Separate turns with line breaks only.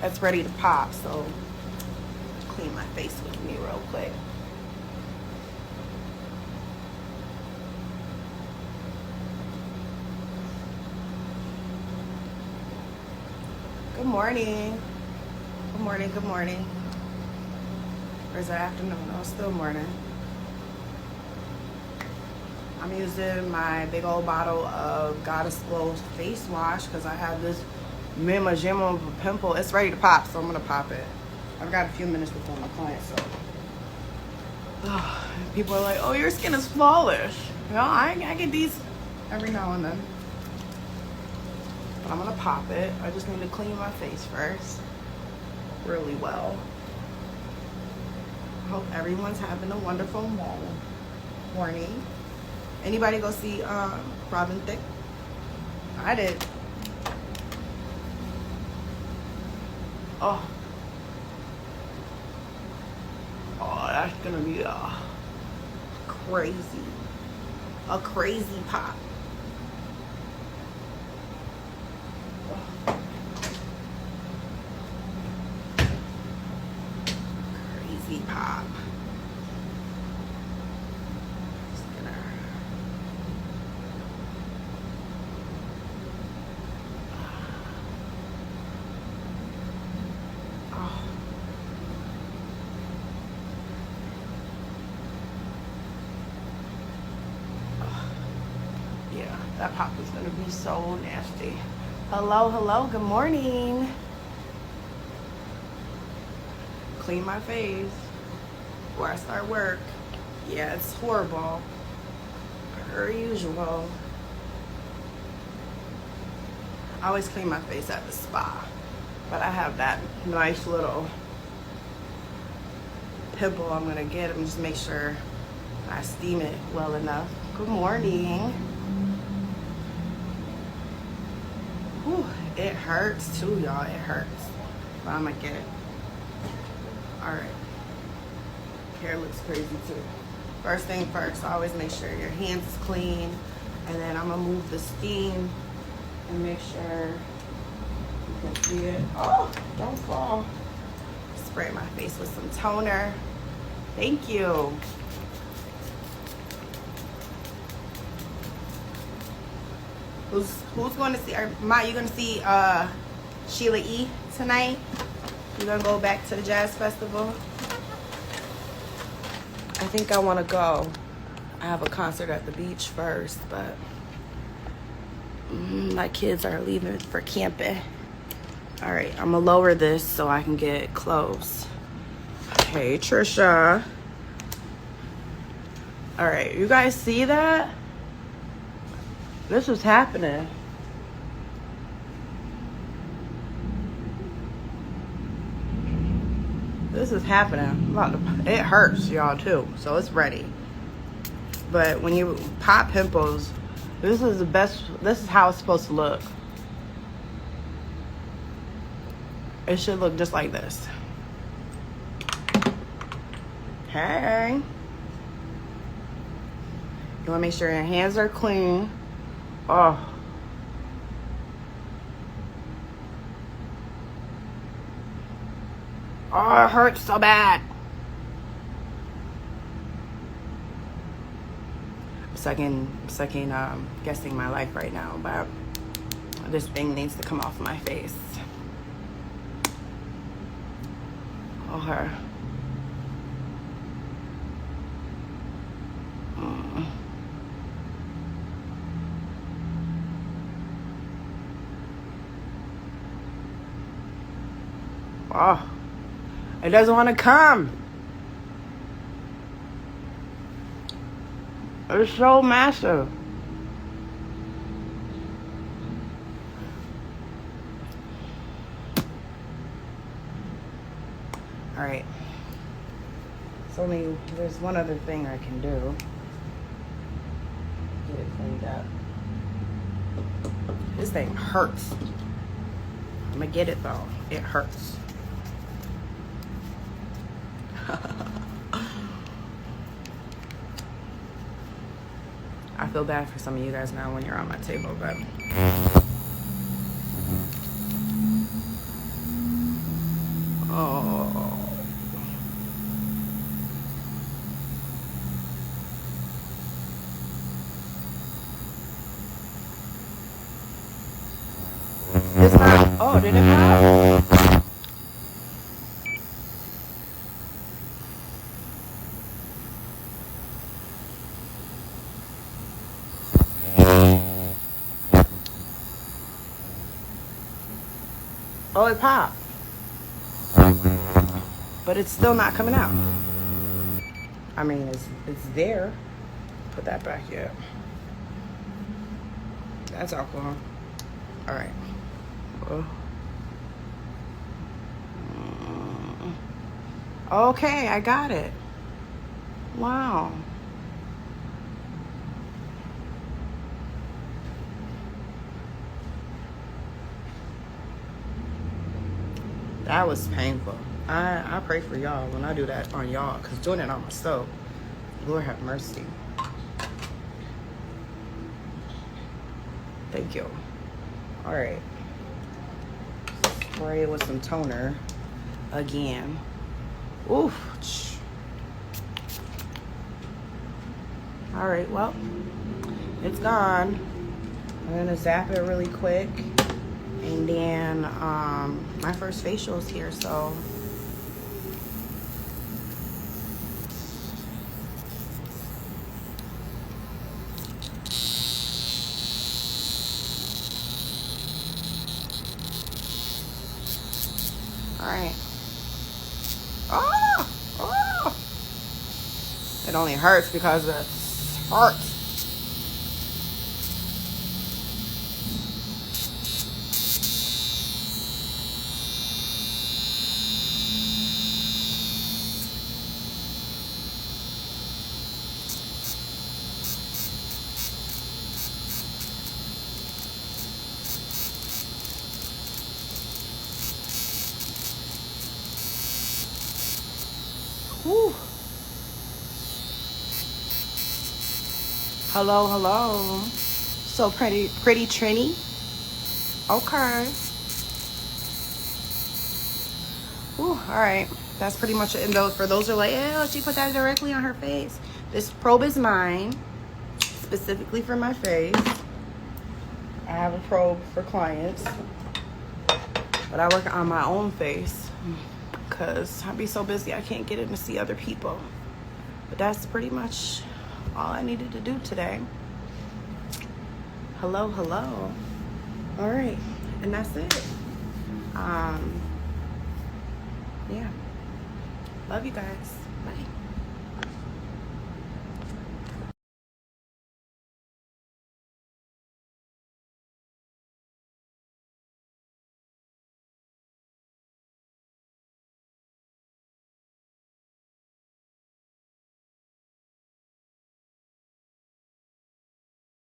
It's ready to pop, so clean my face with me real quick. Good morning. Good morning, good morning. Or is it afternoon? No, it's still morning. I'm using my big old bottle of Goddess Glow face wash because I have this mima gem of a pimple. It's ready to pop, so I'm gonna pop it. I've got a few minutes before my client, so. People are like, oh, your skin is flawless. You know, I get these every now and then. But I'm gonna pop it. I just need to clean my face first really well. I hope everyone's having a wonderful morning. Anybody go see Robin Thicke? I did. Oh, that's gonna be a crazy pop. Crazy pop. That pop is gonna be so nasty. Hello, good morning. Clean my face before I start work. Yeah, it's horrible, per usual. I always clean my face at the spa, but I have that nice little pimple I'm gonna get. I'm just make sure I steam it well enough. Good morning. Whew, it hurts too, y'all. It hurts. But I'm gonna get it. Alright. Hair looks crazy too. First thing first, always make sure your hands is clean. And then I'm gonna move the steam and make sure you can see it. Oh, don't fall. Spray my face with some toner. Thank you. Who's going to see, Ma, you going to see Sheila E. tonight? You going to go back to the Jazz Festival? I think I want to go. I have a concert at the beach first, but my kids are leaving for camping. All right, I'm going to lower this so I can get close. Hey, Trisha. All right, you guys see that? This is happening. This is happening. It hurts, y'all, too. So it's ready. But when you pop pimples, this is the best. This is how it's supposed to look. It should look just like this. Hey. You want to make sure your hands are clean. Oh. Oh, it hurts so bad. Second guessing my life right now, but this thing needs to come off my face. Okay. Oh, it doesn't want to come. It's so massive. All right. There's one other thing I can do. Get it cleaned up. This thing hurts. I'm gonna get it though. It hurts. I feel bad for some of you guys now when you're on my table, but Oh. It's not. Oh, did it pop? Oh, it popped. But it's still not coming out. I mean, it's there. Put that back here. That's alcohol. All right. Okay, I got it. Wow. That was painful. I pray for y'all when I do that on y'all, because doing it on myself, Lord have mercy. Thank you. All right. Spray it with some toner again. Oof. All right, well, it's gone. I'm gonna zap it really quick. And then my first facial is here, so all right. Oh! It only hurts because it hurts. Whew. Hello, hello. So pretty Trini. Okay. Ooh, all right. That's pretty much it. And for those who are like, oh, she put that directly on her face. This probe is mine, specifically for my face. I have a probe for clients, but I work on my own face because I be so busy I can't get in to see other people. But that's pretty much all I needed to do today. Hello, hello. All right, and that's it. Yeah. Love you guys. Bye.